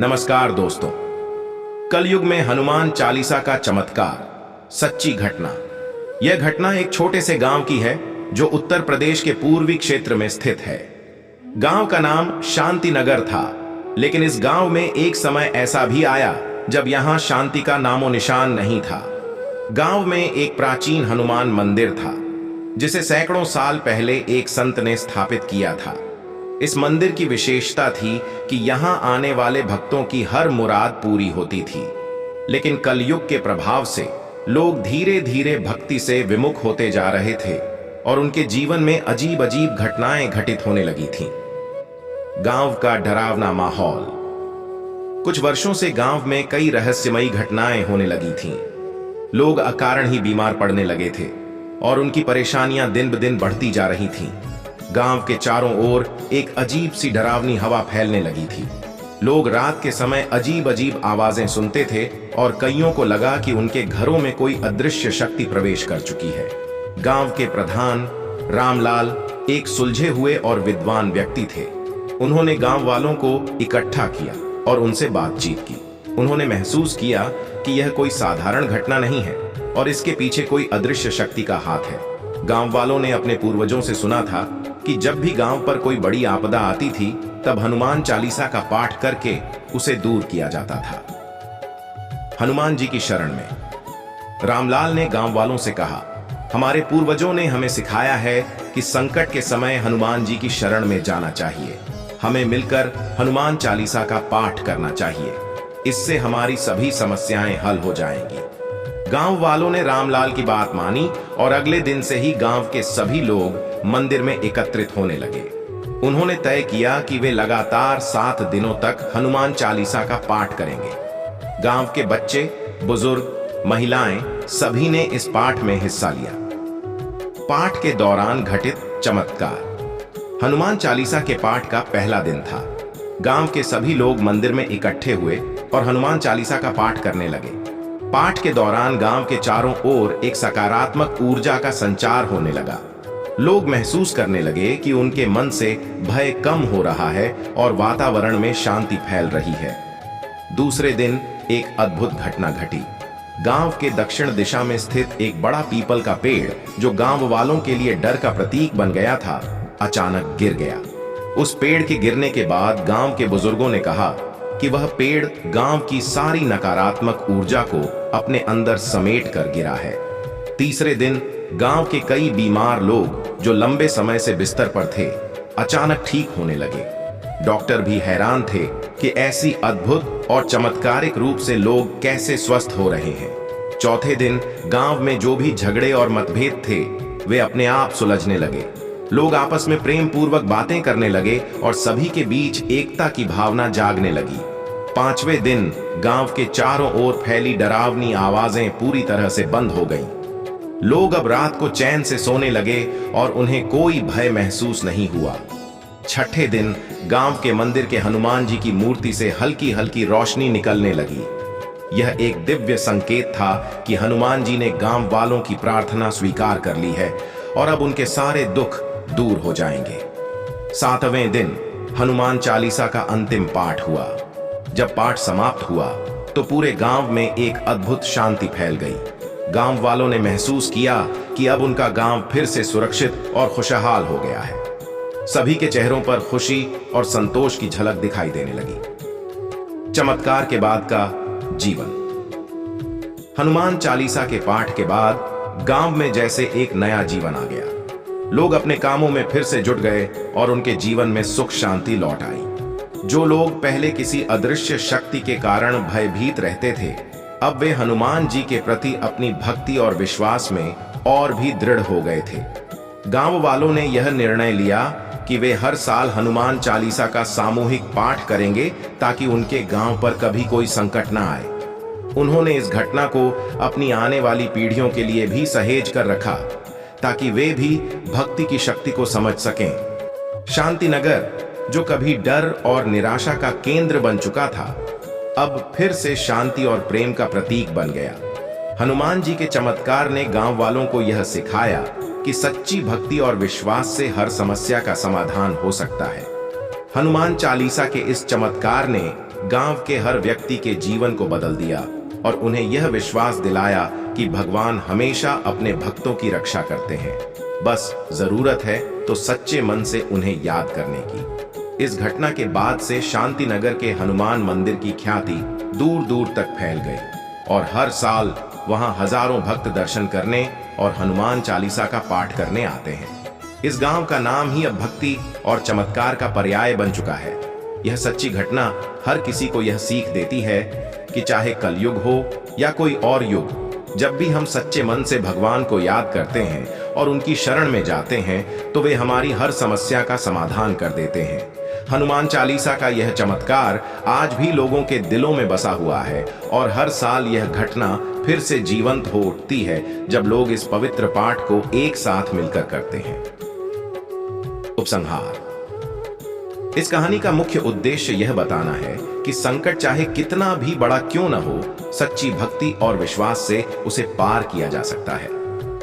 नमस्कार दोस्तों। कलयुग में हनुमान चालीसा का चमत्कार, सच्ची घटना। यह घटना एक छोटे से गांव की है जो उत्तर प्रदेश के पूर्वी क्षेत्र में स्थित है। गांव का नाम शांति नगर था, लेकिन इस गांव में एक समय ऐसा भी आया जब यहां शांति का नामो निशान नहीं था। गांव में एक प्राचीन हनुमान मंदिर था जिसे सैकड़ों साल पहले एक संत ने स्थापित किया था। इस मंदिर की विशेषता थी कि यहां आने वाले भक्तों की हर मुराद पूरी होती थी। लेकिन कलयुग के प्रभाव से लोग धीरे धीरे भक्ति से विमुख होते जा रहे थे और उनके जीवन में अजीब अजीब घटनाएं घटित होने लगी थीं। गांव का डरावना माहौल। कुछ वर्षों से गांव में कई रहस्यमयी घटनाएं होने लगी थीं। लोग अकारण ही बीमार पड़ने लगे थे और उनकी परेशानियां दिन ब दिन बढ़ती जा रही थीं। गांव के चारों ओर एक अजीब सी डरावनी हवा फैलने लगी थी। लोग रात के समय अजीब अजीब आवाजें सुनते थे और कईयों को लगा कि उनके घरों में कोई अदृश्य शक्ति प्रवेश कर चुकी है। गांव के प्रधान रामलाल एक सुलझे हुए और विद्वान व्यक्ति थे। उन्होंने गांव वालों को इकट्ठा किया और उनसे बातचीत की। उन्होंने महसूस किया कि यह कोई साधारण घटना नहीं है और इसके पीछे कोई अदृश्य शक्ति का हाथ है। गांव वालों ने अपने पूर्वजों से सुना था कि जब भी गांव पर कोई बड़ी आपदा आती थी तब हनुमान चालीसा का पाठ करके उसे दूर किया जाता था। हनुमान जी की शरण में रामलाल ने गांव वालों से कहा, हमारे पूर्वजों ने हमें सिखाया है कि संकट के समय हनुमान जी की शरण में जाना चाहिए। हमें मिलकर हनुमान चालीसा का पाठ करना चाहिए। इससे हमारी सभी समस्याएं हल हो जाएंगी। गांव वालों ने रामलाल की बात मानी और अगले दिन से ही गांव के सभी लोग मंदिर में एकत्रित होने लगे। उन्होंने तय किया कि वे लगातार 7 दिनों तक हनुमान चालीसा का पाठ करेंगे। गांव के बच्चे, बुजुर्ग, महिलाएं सभी ने इस पाठ में हिस्सा लिया। पाठ के दौरान घटित चमत्कार। हनुमान चालीसा के पाठ का पहला दिन था। गांव के सभी लोग मंदिर में इकट्ठे हुए और हनुमान चालीसा का पाठ करने लगे। पाठ के दौरान गांव के चारों ओर एक सकारात्मक ऊर्जा का संचार होने लगा। लोग महसूस करने लगे कि उनके मन से भय कम हो रहा है और वातावरण में शांति फैल रही है। दूसरे दिन एक अद्भुत घटना घटी। गांव के दक्षिण दिशा में स्थित एक बड़ा पीपल का पेड़, जो गांव वालों के लिए डर का प्रतीक बन गया था, अचानक गिर गया। उस पेड़ के गिरने के बाद गांव के बुजुर्गों ने कहा कि वह पेड़ गांव की सारी नकारात्मक ऊर्जा को अपने अंदर समेट कर गिरा है। तीसरे दिन गांव के कई बीमार लोग जो लंबे समय से बिस्तर पर थे, अचानक ठीक होने लगे। डॉक्टर भी हैरान थे कि ऐसी अद्भुत और चमत्कारिक रूप से लोग कैसे स्वस्थ हो रहे हैं। चौथे दिन गांव में जो भी झगड़े और मतभेद थे, वे अपने आप सुलझने लगे। लोग आपस में प्रेम पूर्वक बातें करने लगे और सभी के बीच एकता की भावना जागने लगी। पांचवें दिन गांव के चारों ओर फैली डरावनी आवाजें पूरी तरह से बंद हो गईं। लोग अब रात को चैन से सोने लगे और उन्हें कोई भय महसूस नहीं हुआ। छठे दिन गांव के मंदिर के हनुमान जी की मूर्ति से हल्की हल्की रोशनी निकलने लगी। यह एक दिव्य संकेत था कि हनुमान जी ने गांव वालों की प्रार्थना स्वीकार कर ली है और अब उनके सारे दुख दूर हो जाएंगे। 7वें दिन हनुमान चालीसा का अंतिम पाठ हुआ। जब पाठ समाप्त हुआ तो पूरे गांव में एक अद्भुत शांति फैल गई। गांव वालों ने महसूस किया कि अब उनका गांव फिर से सुरक्षित और खुशहाल हो गया है। सभी के चेहरों पर खुशी और संतोष की झलक दिखाई देने लगी। चमत्कार के बाद का जीवन। हनुमान चालीसा के पाठ के बाद गांव में जैसे एक नया जीवन आ गया। लोग अपने कामों में फिर से जुट गए और उनके जीवन में सुख शांति लौट आई। जो लोग पहले किसी अदृश्य शक्ति के कारण भयभीत रहते थे, अब वे हनुमान जी के प्रति अपनी भक्ति और विश्वास में और भी दृढ़ हो गए थे। गांव वालों ने यह निर्णय लिया कि वे हर साल हनुमान चालीसा का सामूहिक पाठ करेंगे ताकि उनके गांव पर कभी कोई संकट न आए। उन्होंने इस घटना को अपनी आने वाली पीढ़ियों के लिए भी सहेज कर रखा ताकि वे भी भक्ति की शक्ति को समझ सकें। शांति नगर, जो कभी डर और निराशा का केंद्र बन चुका था, अब फिर से शांति और प्रेम का प्रतीक बन गया। हनुमान जी के चमत्कार ने गांव वालों को यह सिखाया कि सच्ची भक्ति और विश्वास से हर समस्या का समाधान हो सकता है। हनुमान चालीसा के इस चमत्कार ने गांव के हर व्यक्ति के जीवन को बदल दिया और उन्हें यह विश्वास दिलाया कि भगवान हमेशा अपने भक्तों की रक्षा करते हैं। बस जरूरत है तो सच्चे मन से उन्हें याद करने की। इस घटना के बाद से शांति नगर के हनुमान मंदिर की ख्याति दूर दूर तक फैल गई और हर साल वहां हजारों भक्त दर्शन करने और हनुमान चालीसा का पाठ करने आते हैं। इस गांव का नाम ही अब भक्ति और चमत्कार का पर्याय बन चुका है। यह सच्ची घटना हर किसी को यह सीख देती है कि चाहे कलयुग हो या कोई और युग, जब भी हम सच्चे मन से भगवान को याद करते हैं और उनकी शरण में जाते हैं तो वे हमारी हर समस्या का समाधान कर देते हैं। हनुमान चालीसा का यह चमत्कार आज भी लोगों के दिलों में बसा हुआ है और हर साल यह घटना फिर से जीवंत हो उठती है जब लोग इस पवित्र पाठ को एक साथ मिलकर करते हैं। उपसंहार। इस कहानी का मुख्य उद्देश्य यह बताना है कि संकट चाहे कितना भी बड़ा क्यों न हो, सच्ची भक्ति और विश्वास से उसे पार किया जा सकता है।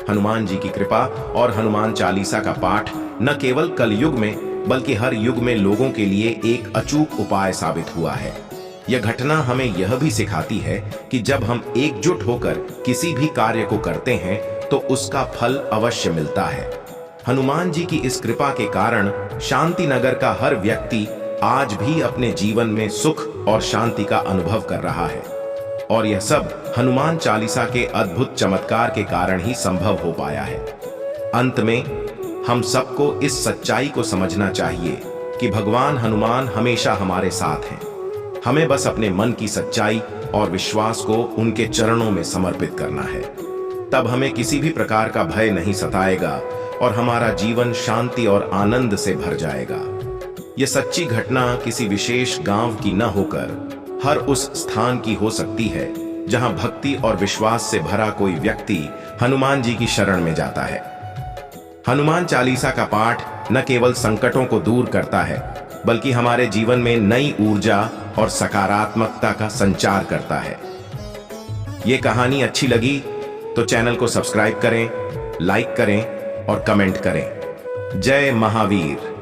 हनुमान जी की कृपा और हनुमान चालीसा का पाठ न केवल कलयुग में बल्कि हर युग में लोगों के लिए एक अचूक उपाय साबित हुआ है। यह घटना हमें यह भी सिखाती है कि जब हम एकजुट होकर किसी भी कार्य को करते हैं तो उसका फल अवश्य मिलता है। हनुमान जी की इस कृपा के कारण शांति नगर का हर व्यक्ति आज भी अपने जीवन में सुख और शांति का अनुभव कर रहा है और यह सब हनुमान चालीसा के अद्भुत चमत्कार के कारण ही संभव हो पाया है। अंत में हम सबको इस सच्चाई को समझना चाहिए कि भगवान हनुमान हमेशा हमारे साथ हैं। हमें बस अपने मन की सच्चाई और विश्वास को उनके चरणों में समर्पित करना है, तब हमें किसी भी प्रकार का भय नहीं सताएगा और हमारा जीवन शांति और आनंद से भर जाएगा। यह सच्ची घटना किसी विशेष गांव की न होकर हर उस स्थान की हो सकती है जहां भक्ति और विश्वास से भरा कोई व्यक्ति हनुमान जी की शरण में जाता है। हनुमान चालीसा का पाठ न केवल संकटों को दूर करता है बल्कि हमारे जीवन में नई ऊर्जा और सकारात्मकता का संचार करता है। ये कहानी अच्छी लगी तो चैनल को सब्सक्राइब करें, लाइक करें और कमेंट करें। जय महावीर।